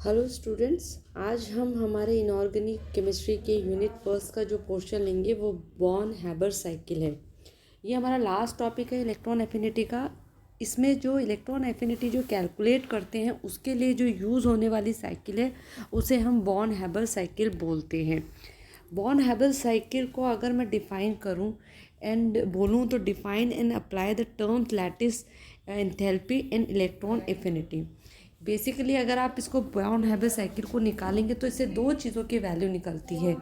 Hello students, आज हम हमारे इनऑर्गेनिक केमिस्ट्री के यूनिट फर्स्ट का जो पोर्शन लेंगे वो बॉर्न हैबर साइकिल है। ये हमारा लास्ट टॉपिक है इलेक्ट्रॉन एफिनिटी का। इसमें जो इलेक्ट्रॉन एफिनिटी जो कैलकुलेट करते हैं उसके लिए जो यूज़ होने वाली साइकिल है उसे हम बॉर्न हैबर साइकिल बोलते हैं। बॉर्न हैबर साइकिल को अगर मैं डिफ़ाइन करूं एंड बोलूं तो define and apply the terms lattice enthalpy and electron affinity. Basically अगर आप इसको बॉर्न हैबर साइकिल को निकालेंगे तो इससे दो चीज़ों की वैल्यू निकलती है।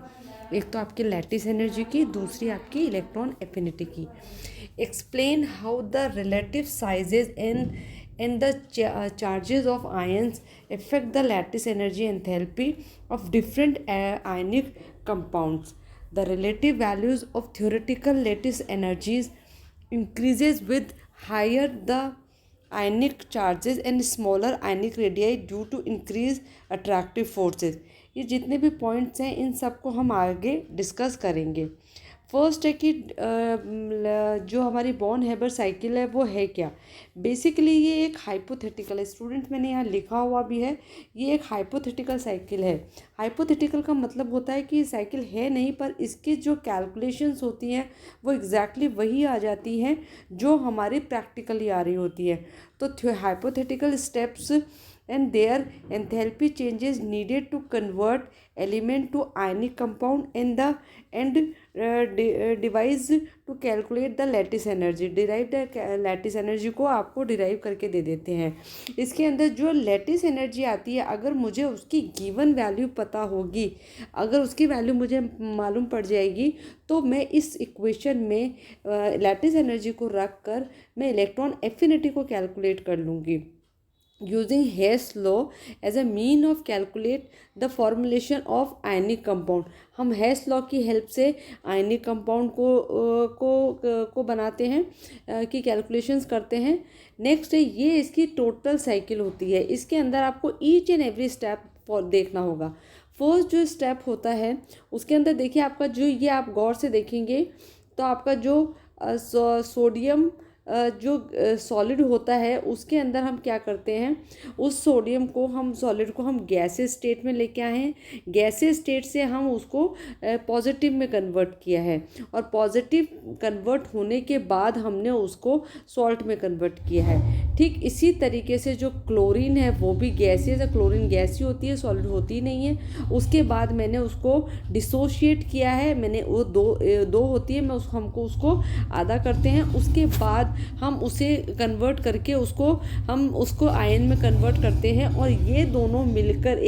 एक तो आपकी लैटिस एनर्जी की, दूसरी आपकी इलेक्ट्रॉन एफिनिटी की। Explain how the relative sizes and the charges of ions affect the lattice energy enthalpy of different ionic compounds. The relative values of theoretical lattice energies increases with higher the ionic charges and smaller ionic radii due to increased attractive forces. ये जितने भी points हैं इन सबको हम आगे discuss करेंगे। First है कि जो हमारी बॉर्न हैबर साइकिल है वो है क्या। बेसिकली ये एक हाइपोथेटिकल है स्टूडेंट, मैंने यहाँ लिखा हुआ भी है, ये एक हाइपोथेटिकल साइकिल है। हाइपोथेटिकल का मतलब होता है कि साइकिल है नहीं पर इसकी जो कैलकुलेशंस होती हैं वो एग्जैक्टली वही आ जाती हैं जो हमारी प्रैक्टिकली आ रही होती है। तो hypothetical steps and their enthalpy changes needed to convert element to ionic compound and device to calculate the lattice energy। Derive the lattice energy को आपको डिराइव करके दे देते हैं। इसके अंदर जो लैटिस एनर्जी आती है अगर मुझे उसकी गिवन वैल्यू पता होगी, अगर उसकी वैल्यू मुझे मालूम पड़ जाएगी तो मैं इस इक्वेशन में लैटिस एनर्जी को रख कर मैं इलेक्ट्रॉन एफिनिटी को कैलकुलेट कर लूँगी। Using Hess law as a mean of calculate the formulation of ionic compound। हम Hess law की हेल्प से ionic compound को बनाते हैं कि कैलकुलेशंस करते हैं। नेक्स्ट है ये इसकी टोटल साइकिल होती है। इसके अंदर आपको ईच एंड एवरी स्टेप देखना होगा। फर्स्ट जो स्टेप होता है उसके अंदर देखिए आपका जो ये आप गौर से देखेंगे तो आपका जो सोडियम जो सॉलिड होता है उसके अंदर हम क्या करते हैं, उस सोडियम को हम सॉलिड को हम गैसेस स्टेट में लेके आए हैं। गैसेस स्टेट से हम उसको पॉजिटिव में कन्वर्ट किया है और पॉजिटिव कन्वर्ट होने के बाद हमने उसको सॉल्ट में कन्वर्ट किया है। ठीक इसी तरीके से जो क्लोरीन है वो भी गैसेस है, क्लोरीन गैस ही होती है, सॉलिड होती नहीं है। उसके बाद मैंने उसको डिसोशिएट किया है, मैंने वो दो होती है, मैं हमको उसको आधा करते हैं। उसके बाद हम उसे कन्वर्ट करके हम उसको आयन में कन्वर्ट करते हैं और ये दोनों मिलकर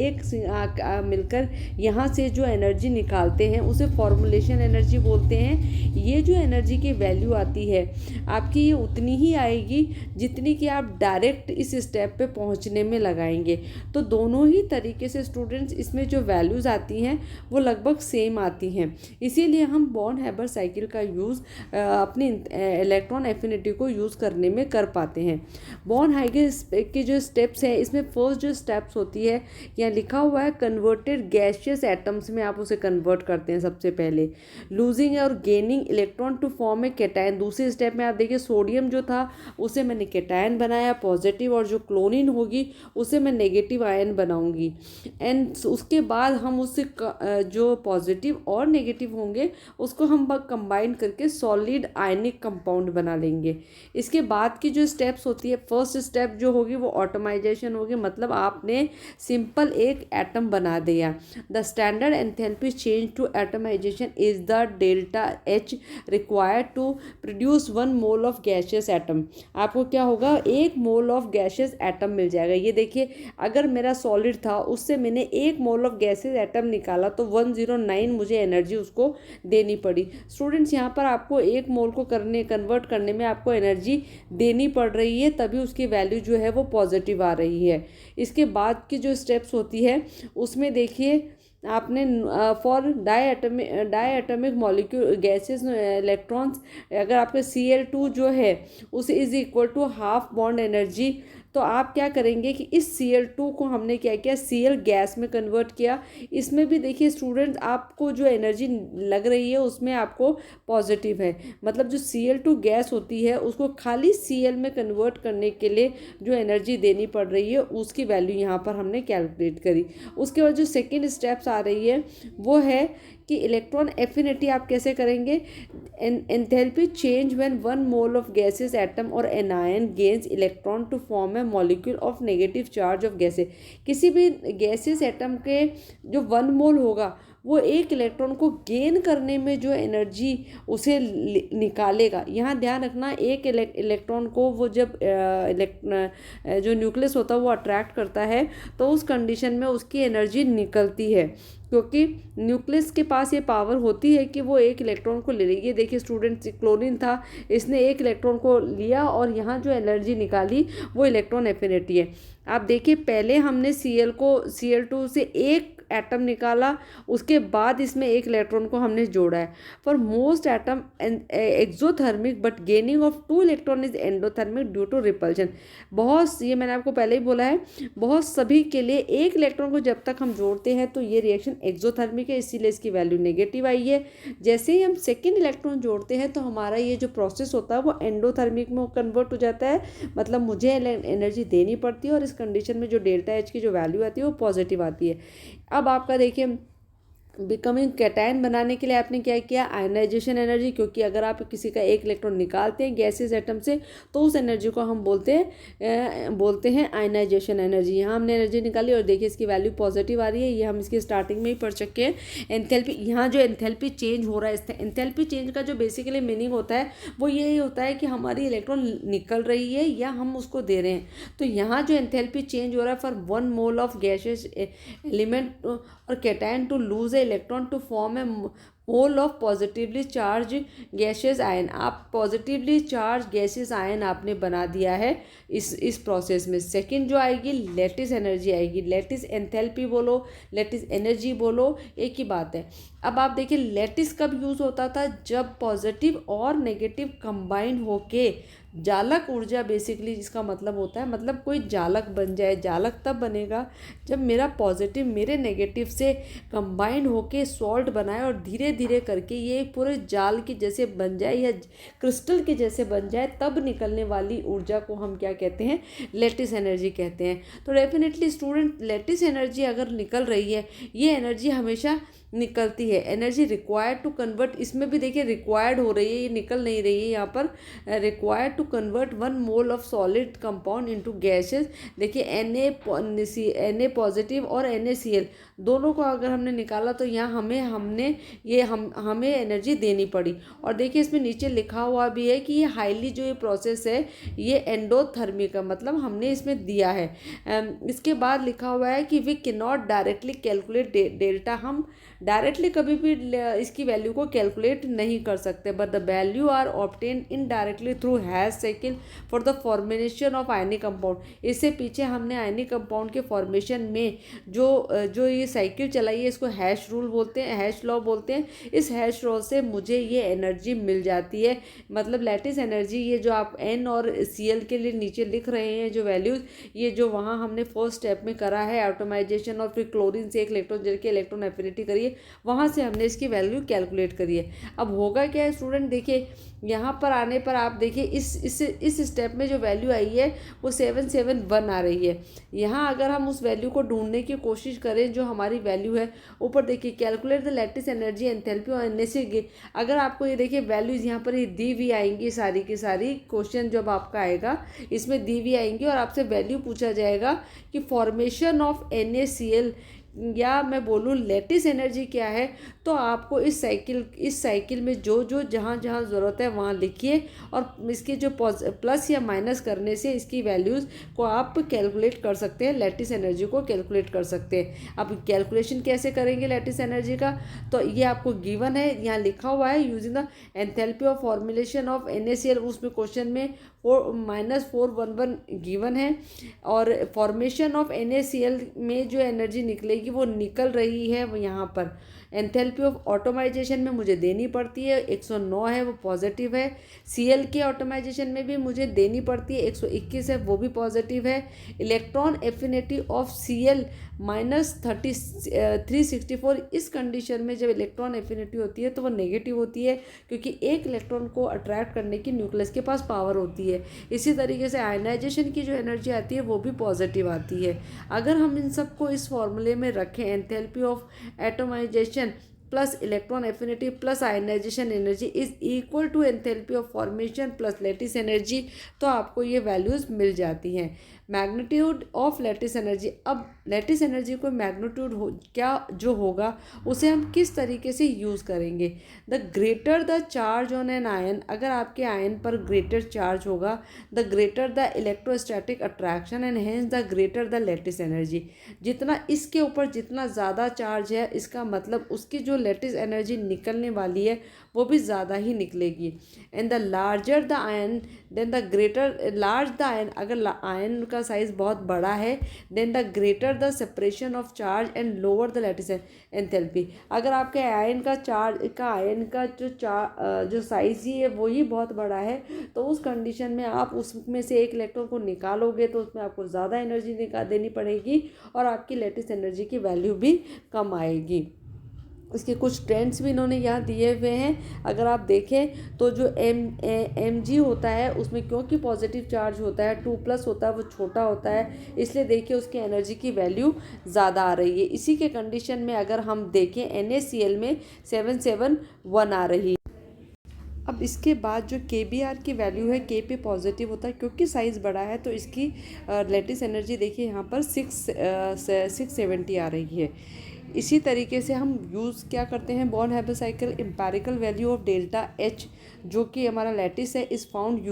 मिलकर यहाँ से जो एनर्जी निकालते हैं उसे फॉर्मुलेशन एनर्जी बोलते हैं। ये जो एनर्जी की वैल्यू आती है आपकी ये उतनी ही आएगी जितनी कि आप डायरेक्ट इस स्टेप पे पहुँचने में लगाएंगे। तो दोनों ही तरीके से स्टूडेंट्स इसमें जो वैल्यूज़ आती हैं वो लगभग सेम आती हैं। इसीलिए हम बॉर्न हैबर साइकिल का यूज़ अपनी इलेक्ट्रॉन एफिनिटी को यूज़ करने में कर पाते हैं। बॉर्न हैबर के जो स्टेप्स हैं इसमें फर्स्ट जो स्टेप्स होती है यहाँ लिखा हुआ है कन्वर्टेड गैशियस एटम्स में आप उसे कन्वर्ट करते हैं। सबसे पहले लूजिंग और gaining electron to form a cation. दूसरे स्टेप में आप देखिए सोडियम जो था उसे मैंने कैटायन बनाया पॉजिटिव, और जो क्लोरीन होगी उसे मैं नेगेटिव आयन बनाऊंगी। एंड उसके बाद हम उससे जो पॉजिटिव और नेगेटिव होंगे उसको हम कंबाइन करके सॉलिड आयनिक कंपाउंड बना लेंगे। इसके बाद की जो स्टेप्स होती है, फर्स्ट स्टेप जो होगी वो ऑटोमाइजेशन होगी, मतलब आपने सिंपल एक एटम बना दिया। The standard enthalpy change to atomisation is the delta H required to produce 1 mole of gaseous atom. आपको क्या होगा, 1 मोल ऑफ गैशियस एटम मिल जाएगा। ये देखिए अगर मेरा सॉलिड था उससे मैंने 1 मोल ऑफ गैशियस एटम निकाला तो 109 मुझे एनर्जी उसको देनी पड़ी। स्टूडेंट्स यहाँ पर आपको 1 मोल को कन्वर्ट करने में आपको एनर्जी देनी पड़ रही है, तभी उसकी वैल्यू जो है वो पॉजिटिव आ रही है। इसके बाद की जो स्टेप्स होती है उसमें देखिए आपने for diatomic molecule gases electrons, अगर आपके Cl2 जो है उसे is equal to half bond energy, तो तो आप क्या करेंगे कि इस Cl2 को हमने क्या किया, Cl गैस में कन्वर्ट किया। इसमें भी देखिए स्टूडेंट्स, आपको जो एनर्जी लग रही है उसमें आपको पॉजिटिव है, मतलब जो Cl2 गैस होती है उसको खाली Cl में कन्वर्ट करने के लिए जो एनर्जी देनी पड़ रही है उसकी वैल्यू यहाँ पर हमने कैलकुलेट करी। उसके बाद जो सेकेंड स्टेप्स आ रही है वो है कि इलेक्ट्रॉन एफिनिटी आप कैसे करेंगे। Enthalpy change when 1 mole of gaseous atom और anion gains electron to form a molecule of negative charge of gaseous. किसी भी गैसेस एटम के जो 1 मोल होगा वो एक इलेक्ट्रॉन को गेन करने में जो एनर्जी उसे निकालेगा। यहाँ ध्यान रखना, एक इलेक्ट्रॉन को वो जब जो न्यूक्लियस होता है वो अट्रैक्ट करता है तो उस कंडीशन में उसकी एनर्जी निकलती है, क्योंकि न्यूक्लियस के पास ये पावर होती है कि वो एक इलेक्ट्रॉन को ले लेगी। देखिए स्टूडेंट, क्लोरीन था, इसने एक इलेक्ट्रॉन को लिया और यहाँ जो एनर्जी निकाली वो इलेक्ट्रॉन एफिनिटी है। आप देखिए पहले हमने Cl2 से एक एटम निकाला, उसके बाद इसमें एक इलेक्ट्रॉन को हमने जोड़ा है। For most atom exothermic but gaining of 2 electron is endothermic due to repulsion. बहुत, ये मैंने आपको पहले ही बोला है, बहुत सभी के लिए एक इलेक्ट्रॉन को जब तक हम जोड़ते हैं तो ये रिएक्शन एक्सोथर्मिक है, इसीलिए इसकी वैल्यू नेगेटिव आई है। जैसे ही हम सेकेंड इलेक्ट्रॉन जोड़ते हैं तो हमारा ये जो प्रोसेस होता है वो एंडोथर्मिक में कन्वर्ट हो जाता है, मतलब मुझे एनर्जी देनी पड़ती है और इस कंडीशन में जो डेल्टा एच की जो वैल्यू आती है वो पॉजिटिव आती है। अब आपका देखिए बिकमिंग कैटायन बनाने के लिए आपने क्या किया, आयनाइजेशन एनर्जी, क्योंकि अगर आप किसी का एक इलेक्ट्रॉन निकालते हैं गैसेस एटम से तो उस एनर्जी को हम बोलते हैं आयनाइजेशन एनर्जी। यहाँ हमने एनर्जी निकाली और देखिए इसकी वैल्यू पॉजिटिव आ रही है, ये हम इसकी स्टार्टिंग में ही पढ़ चुके हैं। एंथैल्पी, यहाँ जो एंथैल्पी चेंज हो रहा है, एंथैल्पी चेंज का जो बेसिकली मीनिंग होता है वो यही होता है कि हमारी इलेक्ट्रॉन निकल रही है या हम उसको दे रहे हैं। तो यहाँ जो एंथैल्पी चेंज हो रहा है for 1 mole of gaseous element और cation to lose a electron to form a mole of positively charge gaseous ion. आप पॉजिटिवली चार्ज गैसेस आयन आपने बना दिया है इस प्रोसेस में। सेकंड जो आएगी लैटिस एनर्जी आएगी। लैटिस एंथैल्पी बोलो, लैटिस एनर्जी बोलो, एक ही बात है। अब आप देखिए लैटिस कब यूज़ होता था, जब पॉजिटिव और नेगेटिव कंबाइन होके जालक ऊर्जा, बेसिकली इसका मतलब होता है, मतलब कोई जालक बन जाए। जालक तब बनेगा जब मेरा पॉजिटिव मेरे नेगेटिव से कंबाइन होके सॉल्ट बनाए और धीरे धीरे करके ये पूरे जाल के जैसे बन जाए या क्रिस्टल के जैसे बन जाए, तब निकलने वाली ऊर्जा को हम क्या कहते हैं, लैटिस एनर्जी कहते हैं। तो डेफिनेटली स्टूडेंट, लैटिस एनर्जी अगर निकल रही है, ये एनर्जी हमेशा निकलती है। एनर्जी रिक्वायर्ड टू कन्वर्ट, इसमें भी देखिए रिक्वायर्ड हो रही है, ये निकल नहीं रही है। यहाँ पर required to convert 1 mole of solid compound into gases. देखिए Na पॉजिटिव और NaCl दोनों को अगर हमने निकाला तो यहाँ हमें एनर्जी देनी पड़ी। और देखिए इसमें नीचे लिखा हुआ भी है कि ये हाईली जो ये प्रोसेस है ये एंडोथर्मिक का मतलब हमने इसमें दिया है। इसके बाद लिखा हुआ है कि we can not directly calculate delta. हम डायरेक्टली कभी भी इसकी वैल्यू को कैलकुलेट नहीं कर सकते, but the value are obtain indirectly through Hess cycle for the formation of ionic compound. इससे पीछे हमने आयनिक कंपाउंड के फॉर्मेशन में जो ये साइकिल चलाई है, इसको हैश रूल बोलते हैं, हैश लॉ बोलते हैं। इस हैश लॉ से मुझे ये एनर्जी मिल जाती है, मतलब लैटिस एनर्जी। ये जो आप N और Cl के लिए नीचे लिख रहे हैं जो वैल्यूज, ये जो वहाँ हमने फर्स्ट स्टेप में करा है एटोमाइजेशन और फिर क्लोरीन से एक इलेक्ट्रॉन जल के इलेक्ट्रॉन एफिनिटी करिए, वहाँ से हमने इसकी वैल्यू कैलकुलेट करी है। अब होगा क्या है स्टूडेंट, देखिए यहाँ पर आने पर आप देखिए इस स्टेप में जो वैल्यू आई है वो 771 आ रही है। यहाँ अगर हम उस वैल्यू को ढूंढने की कोशिश करें जो हमारी वैल्यू है, ऊपर देखिए calculate the lattice energy enthalpy और NaCl। अगर आपको ये देखिए वैल्यूज यहाँ पर ये दी हुई आएंगी, सारी की सारी क्वेश्चन जब आपका आएगा इसमें दी हुई आएंगी और आपसे वैल्यू पूछा जाएगा कि फॉर्मेशन ऑफ NaCl या मैं बोलूँ लैटिस एनर्जी क्या है, तो आपको इस साइकिल में जो जहाँ ज़रूरत है वहाँ लिखिए और इसके जो प्लस या माइनस करने से इसकी वैल्यूज़ को आप कैलकुलेट कर सकते हैं, लैटिस एनर्जी को कैलकुलेट कर सकते हैं। अब कैलकुलेशन कैसे करेंगे लैटिस एनर्जी का, तो ये आपको गिवन है, यहाँ लिखा हुआ है using the enthalpy of formulation of NaCl। उसमें क्वेश्चन में -411 गिवन है और फॉर्मेशन ऑफ NaCl में जो एनर्जी निकलेगी वो निकल रही है यहाँ पर, एंथैल्पी ऑफ ऑटोमाइजेशन में मुझे देनी पड़ती है 109 है, वो पॉजिटिव है। Cl के ऑटोमाइजेशन में भी मुझे देनी पड़ती है 121 है, वो भी पॉजिटिव है। इलेक्ट्रॉन एफिनिटी ऑफ Cl -364, इस कंडीशन में जब इलेक्ट्रॉन एफिनिटी होती है तो वो नेगेटिव होती है, क्योंकि एक इलेक्ट्रॉन को अट्रैक्ट करने की न्यूक्लियस के पास पावर होती है। इसी तरीके से आयनाइजेशन की जो एनर्जी आती है वो भी पॉजिटिव आती है। अगर हम इन सबको इस फॉर्मूले में रखें, enthalpy of atomisation plus electron affinity plus ionisation energy is equal to enthalpy of formation plus lattice energy, तो आपको ये वैल्यूज़ मिल जाती हैं। मैग्नीट्यूड ऑफ लैटिस एनर्जी, अब लैटिस एनर्जी को मैग्नीट्यूड क्या जो होगा उसे हम किस तरीके से यूज़ करेंगे। The greater the charge on an ion, अगर आपके आयन पर ग्रेटर चार्ज होगा, the greater the electrostatic attraction and hence the greater the lattice energy. जितना इसके ऊपर जितना ज़्यादा चार्ज है, इसका मतलब उसकी जो लैटिस एनर्जी निकलने वाली है वो भी ज़्यादा ही निकलेगी। And the larger the ion then the greater, large the ion, अगर आयन का साइज़ बहुत बड़ा है, then the greater the separation of charge and lower the lattice enthalpy. अगर आपके आयन का जो साइज़ ही है वो ही बहुत बड़ा है, तो उस कंडीशन में आप उसमें से एक इलेक्ट्रॉन को निकालोगे तो उसमें आपको ज़्यादा एनर्जी देनी पड़ेगी और आपकी लैटिस एनर्जी की वैल्यू भी कम आएगी। इसके कुछ ट्रेंड्स भी इन्होंने यहाँ दिए हुए हैं। अगर आप देखें तो जो Mg होता है उसमें क्योंकि पॉजिटिव चार्ज होता है, 2+ होता है, वो छोटा होता है, इसलिए देखिए उसकी एनर्जी की वैल्यू ज़्यादा आ रही है। इसी के कंडीशन में अगर हम देखें NaCl में 771 आ रही है। अब इसके बाद जो KBr की वैल्यू है, K पे पॉजिटिव होता है क्योंकि साइज़ बड़ा है, तो इसकी लेटिस एनर्जी देखिए यहाँ पर 670 आ रही है। इसी तरीके से हम यूज़ क्या करते हैं, born Haber cycle empirical value of delta H, जो कि हमारा लैटिस है, is found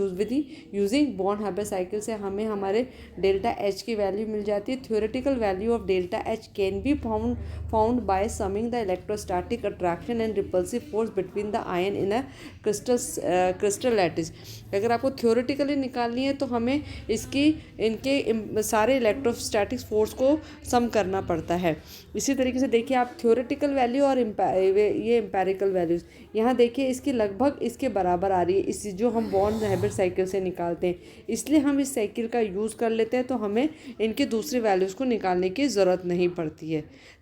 using born Haber cycle से हमें हमारे डेल्टा H की वैल्यू मिल जाती है। Theoretical value of delta H can be found by summing the electrostatic attraction and repulsive force between the ion in a crystal lattice. अगर आपको theoretically निकालनी है तो हमें इनके सारे इलेक्ट्रोस्टैटिक फोर्स को सम करना पड़ता है। इसी तरीके से देखिए आप थ्योरेटिकल वैल्यू और ये एम्पेरिकल वैल्यूज़ यहाँ देखिए इसकी लगभग इसके बराबर आ रही है, इस जो हम बॉर्न हैबर साइकिल से निकालते हैं, इसलिए हम इस साइकिल का यूज़ कर लेते हैं, तो हमें इनकी दूसरी वैल्यूज़ को निकालने की ज़रूरत नहीं पड़ती है।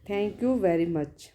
Thank you very much.